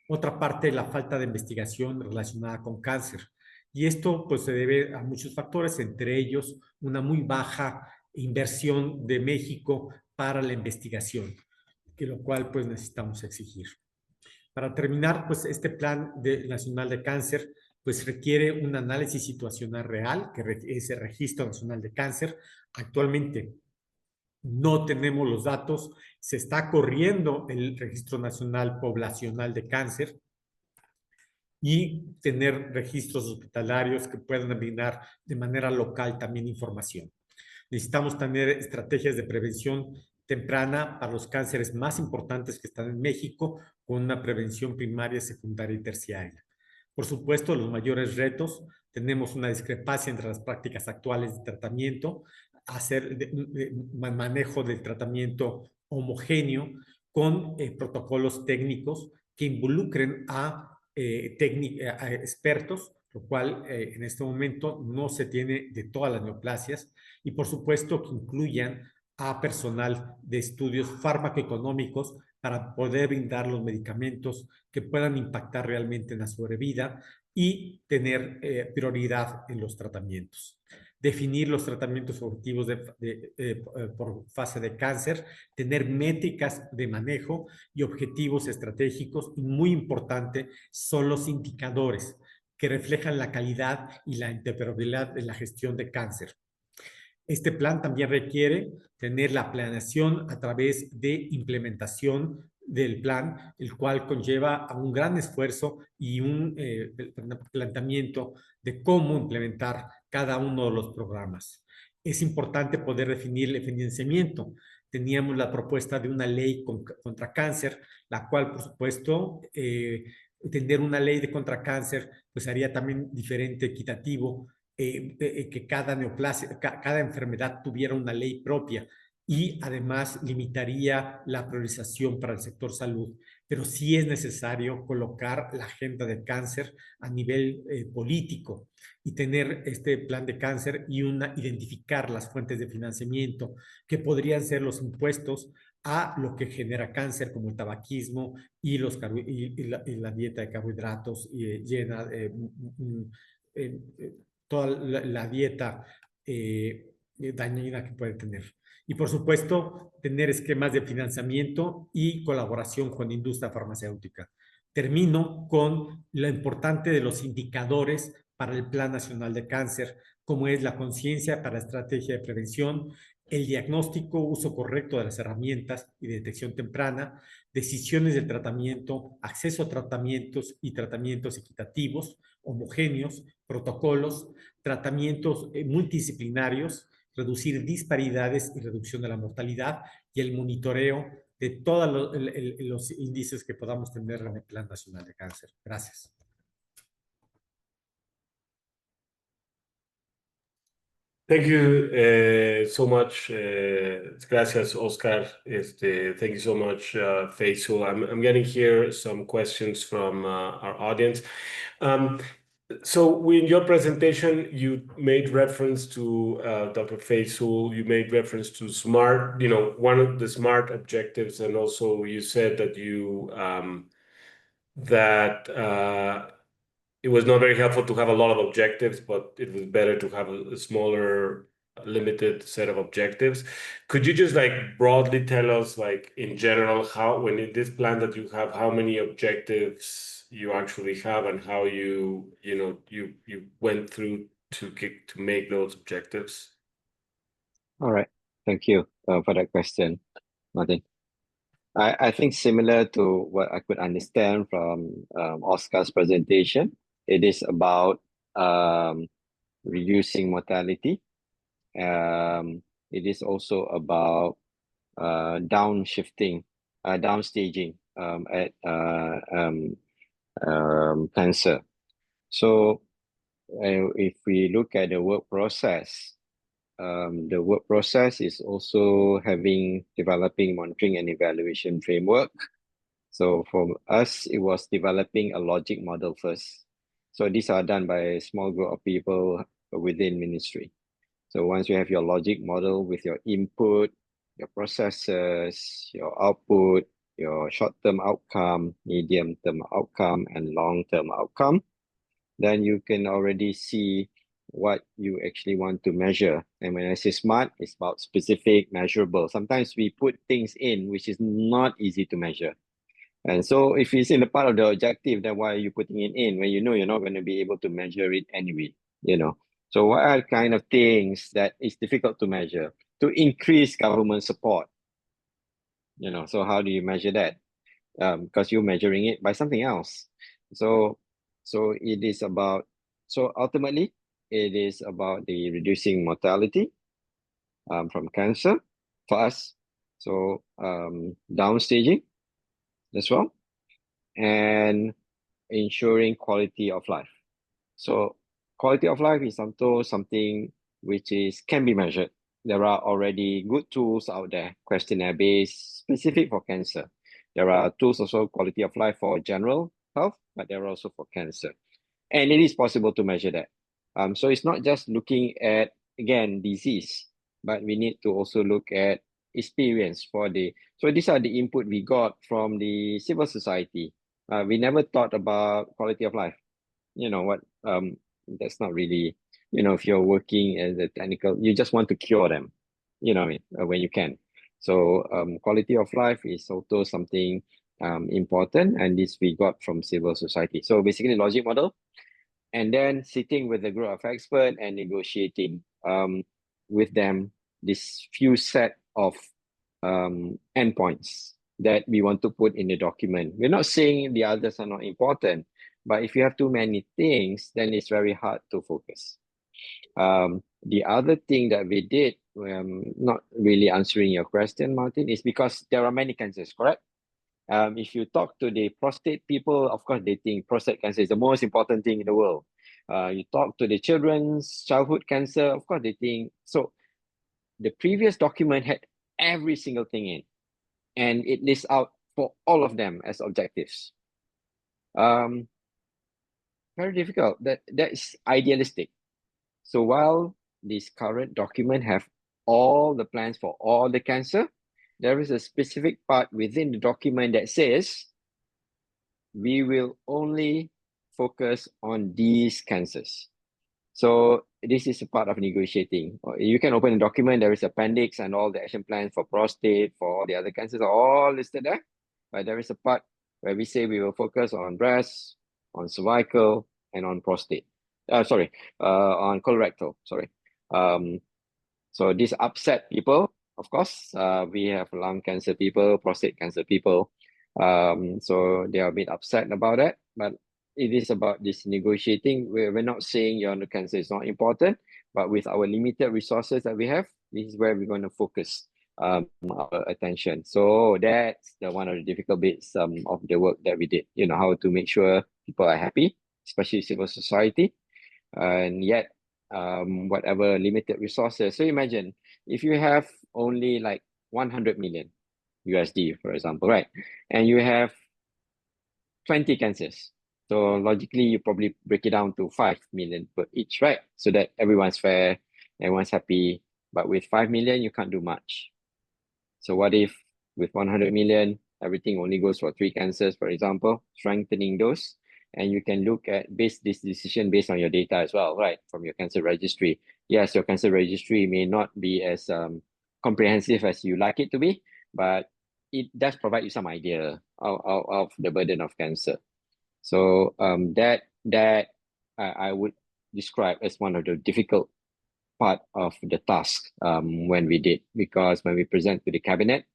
Otra parte, la falta de investigación relacionada con cáncer. Y esto pues se debe a muchos factores, entre ellos una muy baja inversión de México para la investigación, que lo cual pues necesitamos exigir. Para terminar, pues este plan nacional de cáncer pues requiere un análisis situacional real, que es el Registro Nacional de Cáncer. Actualmente no tenemos los datos, se está corriendo el Registro Nacional Poblacional de Cáncer y tener registros hospitalarios que puedan brindar de manera local también información. Necesitamos tener estrategias de prevención temprana para los cánceres más importantes que están en México, con una prevención primaria, secundaria y terciaria. Por supuesto, los mayores retos, tenemos una discrepancia entre las prácticas actuales de tratamiento, hacer manejo del tratamiento homogéneo con protocolos técnicos que involucren a expertos, lo cual en este momento no se tiene de todas las neoplasias, y por supuesto que incluyan a personal de estudios farmacoeconómicos para poder brindar los medicamentos que puedan impactar realmente en la sobrevida y tener prioridad en los tratamientos. Definir los tratamientos objetivos por fase de cáncer, tener métricas de manejo y objetivos estratégicos, y muy importante son los indicadores que reflejan la calidad y la interoperabilidad de la gestión de cáncer. Este plan también requiere tener la planeación a través de implementación del plan, el cual conlleva a un gran esfuerzo y un planteamiento de cómo implementar cada uno de los programas. Es importante poder definir el financiamiento. Teníamos la propuesta de una ley contra cáncer, la cual, por supuesto, tener una ley de contra cáncer, pues haría también diferente, equitativo, que cada neoplasia, cada enfermedad tuviera una ley propia, y además limitaría la priorización para el sector salud. Pero sí es necesario colocar la agenda de cáncer a nivel político y tener este plan de cáncer y identificar las fuentes de financiamiento que podrían ser los impuestos a lo que genera cáncer, como el tabaquismo y la dieta de carbohidratos llena toda la dieta dañina que puede tener. Y por supuesto, tener esquemas de financiamiento y colaboración con la industria farmacéutica. Termino con lo importante de los indicadores para el Plan Nacional de Cáncer, como es la conciencia para estrategia de prevención, el diagnóstico, uso correcto de las herramientas y detección temprana, decisiones de tratamiento, acceso a tratamientos y tratamientos equitativos, homogéneos, protocolos, tratamientos multidisciplinarios, reducir disparidades y reducción de la mortalidad, y el monitoreo de todos los índices que podamos tener en el Plan Nacional de Cáncer. Gracias. Thank you so much. Gracias, Oscar. Thank you so much, Faisal. I'm getting here some questions from our audience. So in your presentation, you made reference to Dr. Faisal, you made reference to SMART, one of the SMART objectives, and also you said that it was not very helpful to have a lot of objectives, but it was better to have a smaller, limited set of objectives. Could you just broadly tell us, in general, when in this plan that you have, how many objectives you actually have, and how you went through to make those objectives? All right. Thank you for that question, Martin. I think similar to what I could understand from Oscar's presentation, it is about reducing mortality. It is also about downsstaging at cancer. So if we look at the work process, the work process is also developing, monitoring, and evaluation framework. So for us, it was developing a logic model first. So these are done by a small group of people within ministry. So once you have your logic model with your input, your processes, your output, your short-term outcome, medium-term outcome, and long-term outcome, then you can already see what you actually want to measure. And when I say SMART, it's about specific, measurable. Sometimes we put things in which is not easy to measure. And so if it's in the part of the objective, then why are you putting it in when you know you're not going to be able to measure it anyway, So what are kind of things that is difficult to measure? To increase government support, so how do you measure that? Because you're measuring it by something else. So it is about, ultimately, it is about the reducing mortality from cancer for us. So downstaging as well, and ensuring quality of life. So quality of life is something which can be measured. There are already good tools out there, questionnaire-based, specific for cancer. There are tools also, quality of life for general health, but there are also for cancer. And it is possible to measure that. So it's not just looking at, again, disease, but we need to also look at experience for the, so these are the input we got from the civil society. We never thought about quality of life. You know what, that's not really, you know, if you're working as a technical, you just want to cure them, you know what I mean, when you can. So quality of life is also something important, and this we got from civil society. So basically logic model, and then sitting with a group of experts and negotiating with them this few set of endpoints that we want to put in the document. We're not saying the others are not important, but if you have too many things, then it's very hard to focus. The other thing that we did, not really answering your question, Martin, is because there are many cancers, correct? If you talk to the prostate people, of course, they think prostate cancer is the most important thing in the world. You talk to the children's childhood cancer, of course, they think, so the previous document had every single thing in, and it lists out for all of them as objectives. Very difficult. That's idealistic. So while this current document have all the plans for all the cancer, there is a specific part within the document that says we will only focus on these cancers. So this is a part of negotiating. You can open a document, there is appendix and all the action plans for prostate, for all the other cancers are all listed there. But there is a part where we say we will focus on breast, on cervical, and on prostate. On colorectal, sorry. So this upset people, of course. We have lung cancer people, prostate cancer people. So they are a bit upset about it, but it is about this negotiating. We're not saying your cancer is not important, but with our limited resources that we have, this is where we're going to focus our attention. So that's one of the difficult bits of the work that we did, you know, how to make sure people are happy, especially civil society, and yet whatever limited resources. So imagine if you have only like 100 million USD, for example, right? And you have 20 cancers. So logically, you probably break it down to 5 million per each, right? So that everyone's fair, everyone's happy. But with 5 million, you can't do much. So what if with 100 million, everything only goes for 3 cancers, for example, strengthening those, and you can look at this decision based on your data as well, right? From your cancer registry. Yes, your cancer registry may not be as comprehensive as you like it to be, but it does provide you some idea of the burden of cancer. So that I would describe as one of the difficult part of the task when we did, because when we present to the cabinet,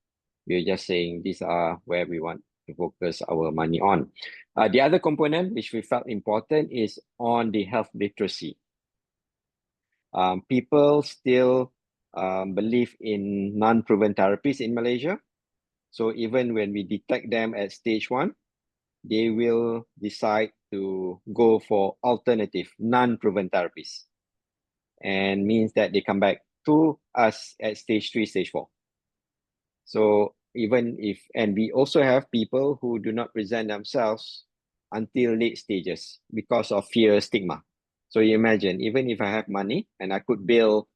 we're just saying these are where we want to focus our money on. The other component which we felt important is on the health literacy. People still believe in non-proven therapies in Malaysia. So even when we detect them at stage 1, they will decide to go for alternative non-proven therapies, and means that they come back to us at stage 3, stage 4. So even if, and we also have people who do not present themselves until late stages because of fear, stigma. So you imagine, even if I have money and I could build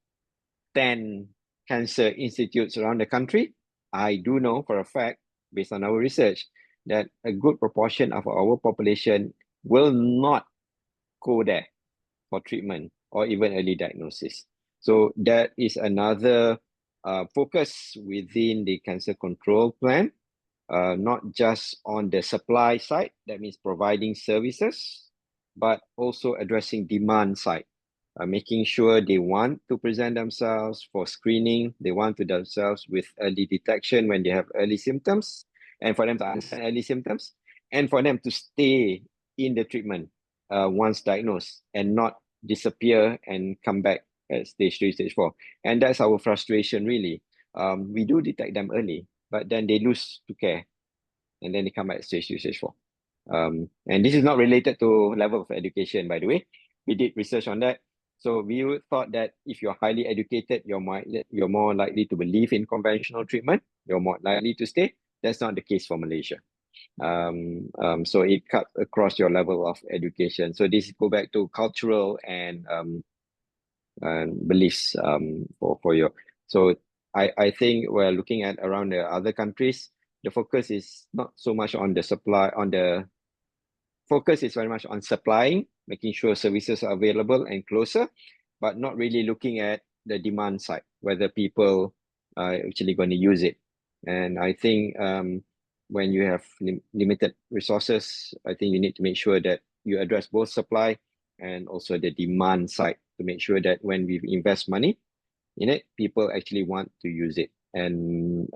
10 cancer institutes around the country, I do know for a fact, based on our research, that a good proportion of our population will not go there for treatment or even early diagnosis. So that is another focus within the cancer control plan, not just on the supply side, that means providing services, but also addressing demand side, making sure they want to present themselves for screening, they want to themselves with early detection when they have early symptoms, and for them to understand early symptoms, and for them to stay in the treatment once diagnosed and not disappear and come back at stage 3, stage 4. And that's our frustration, really. We do detect them early, but then they lose to care, and then they come back at stage 3, stage 4. And this is not related to level of education, by the way. We did research on that. So we thought that if you're highly educated, you're more likely to believe in conventional treatment, you're more likely to stay. That's not the case for Malaysia. So it cuts across your level of education. So this go back to cultural and beliefs for your. So I think we're looking at around the other countries, the focus is not so much on the supply, focus is very much on supplying, making sure services are available and closer, but not really looking at the demand side, whether people are actually going to use it. And I think when you have limited resources, I think you need to make sure that you address both supply and also the demand side to make sure that when we invest money in it, people actually want to use it and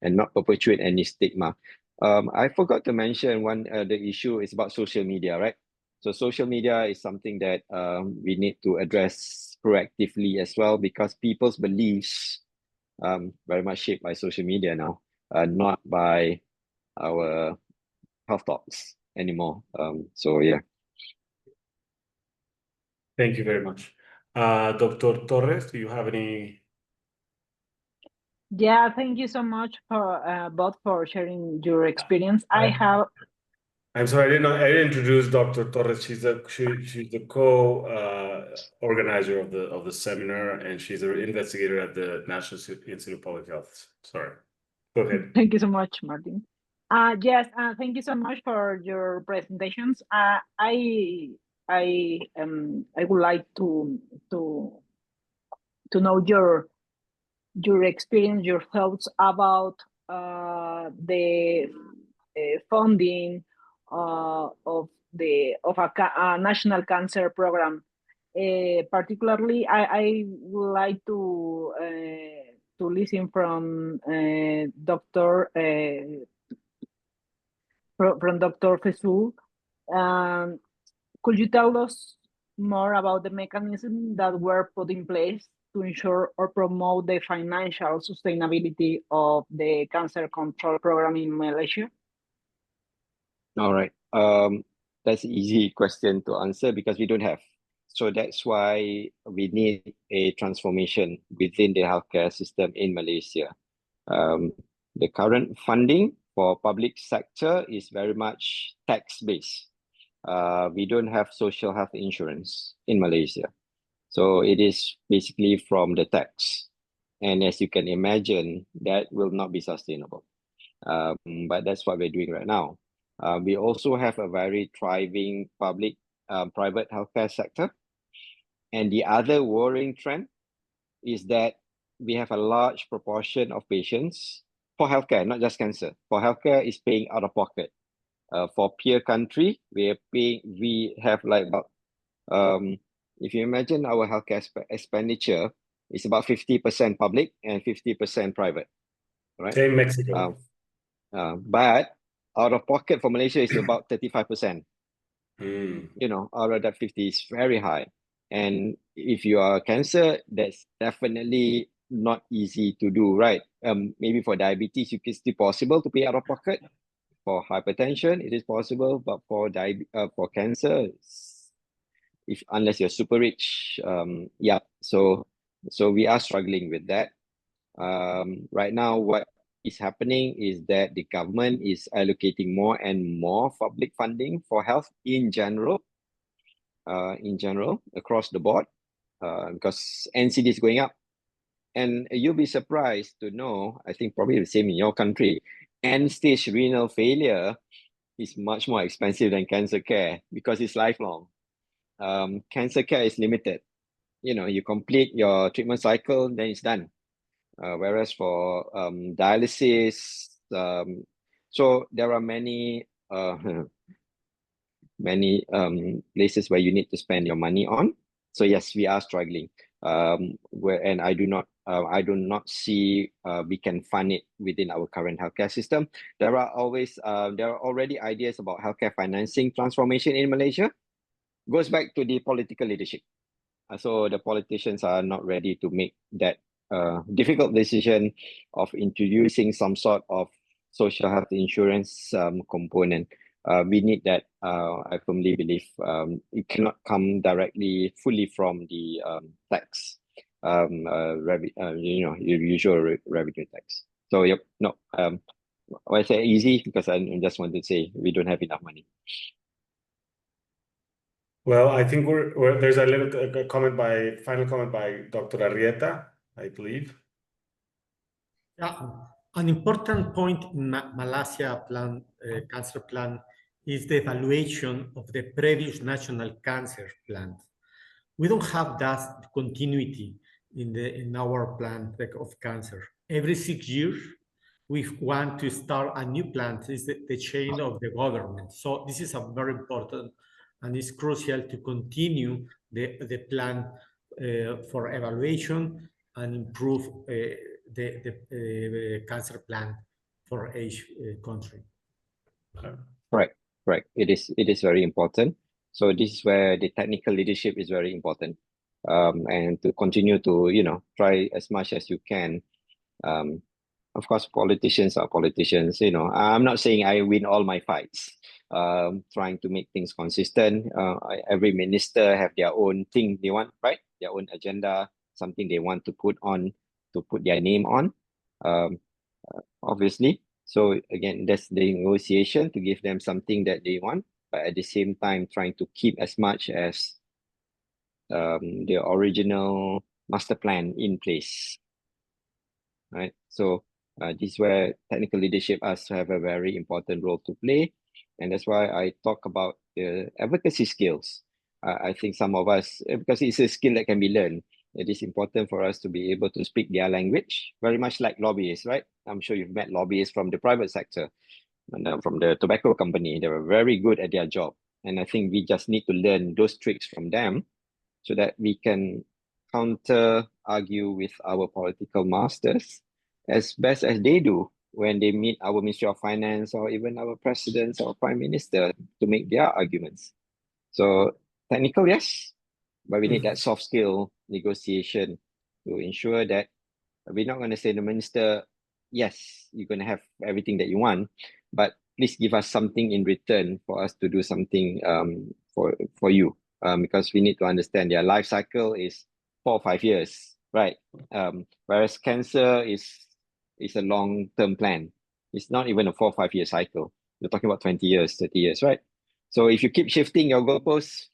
not perpetuate any stigma. I forgot to mention the issue is about social media, right? So social media is something that we need to address proactively as well, because people's beliefs very much shaped by social media now, not by our health talks anymore. So yeah. Thank you very much. Dr. Torres, do you have any? Yeah, thank you so much for both for sharing your experience. I have I'm sorry, I didn't introduce Dr. Torres. She's the co-organizer of the seminar, and she's an investigator at the National Institute of Public Health. Sorry. Go ahead. Thank you so much, Martin. Yes, thank you so much for your presentations. I would like to know your experience, your thoughts about the funding of a national cancer program. Particularly, I would like to listen from Dr. From Dr. Fesul. Could you tell us more about the mechanisms that were put in place to ensure or promote the financial sustainability of the cancer control program in Malaysia? All right. That's an easy question to answer because we don't have. So that's why we need a transformation within the healthcare system in Malaysia. The current funding for public sector is very much tax-based. We don't have social health insurance in Malaysia. So it is basically from the tax. And as you can imagine, that will not be sustainable. But that's what we're doing right now. We also have a very thriving private healthcare sector. And the other worrying trend is that we have a large proportion of patients for healthcare, not just cancer. For healthcare is paying out of pocket. For peer country, we have like about, if you imagine our healthcare expenditure is about 50% public and 50% private, right? Same Mexico. But out of pocket for Malaysia is about 35%. You know, out of that 50 is very high. And if you are cancer, that's definitely not easy to do, right? Maybe for diabetes, it's still possible to pay out of pocket. For hypertension, it is possible, but for cancer, unless you're super rich, yeah. So we are struggling with that. Right now, what is happening is that the government is allocating more and more public funding for health in general across the board, because NCD is going up. And you'll be surprised to know, I think probably the same in your country, end-stage renal failure is much more expensive than cancer care because it's lifelong. Cancer care is limited. You know, you complete your treatment cycle, then it's done. Whereas for dialysis, so there are many places where you need to spend your money on. So yes, we are struggling. And I do not see we can fund it within our current healthcare system. There are already ideas about healthcare financing transformation in Malaysia. Goes back to the political leadership. So the politicians are not ready to make that difficult decision of introducing some sort of social health insurance component. We need that. I firmly believe it cannot come directly fully from the tax, your usual revenue tax. So yep, no. I say easy because I just want to say we don't have enough money. Well, I think there's a little final comment by Dr. Arrieta, I believe. An important point in Malasia plan, cancer plan is the evaluation of the previous national cancer plan. We don't have that continuity in our plan of cancer. Every 6 years, we want to start a new plan. It's the chain of the government. So this is a very important, and it's crucial to continue the plan for evaluation and improve the cancer plan for each country. Right. It is very important. So this is where the technical leadership is very important, and to continue to try as much as you can. Of course, politicians are politicians. I'm not saying I win all my fights. Trying to make things consistent. Every minister have their own thing they want, right? Their own agenda, something they want to put their name on. Obviously. So again, that's the negotiation to give them something that they want, but at the same time trying to keep as much as the original master plan in place. Right. So this is where technical leadership has to have a very important role to play. And that's why I talk about the advocacy skills. I think some of us, because it's a skill that can be learned, it is important for us to be able to speak their language, very much like lobbyists, right? I'm sure you've met lobbyists from the private sector, and from the tobacco company. They were very good at their job. And I think we just need to learn those tricks from them so that we can argue with our political masters as best as they do when they meet our Ministry of Finance or even our presidents or prime minister to make their arguments. So technical, yes, but we need that soft skill negotiation to ensure that we're not going to say to the minister, yes, you're going to have everything that you want, but please give us something in return for us to do something for you. Because we need to understand their life cycle is 4 or 5 years, right? Whereas cancer is a long-term plan. It's not even a 4 or 5 year cycle. You're talking about 20 years, 30 years, right? So if you keep shifting your goalposts,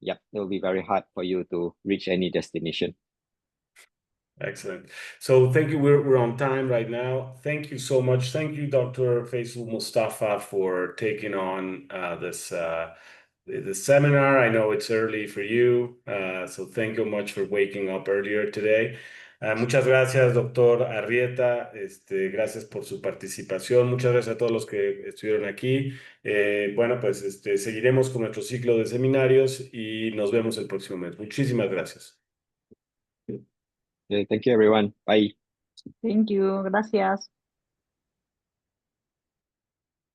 yeah, it'll be very hard for you to reach any destination. Excellent. So thank you. We're on time right now. Thank you so much. Thank you, Dr. Faisal Mustafa, for taking on this seminar. I know it's early for you, so thank you much for waking up earlier today. Muchas gracias, doctor Arrieta. Gracias por su participación. Muchas gracias a todos los que estuvieron aquí. Bueno, pues seguiremos con nuestro ciclo de seminarios y nos vemos el próximo mes. Muchísimas gracias. Thank you, everyone. Bye. Thank you. Gracias.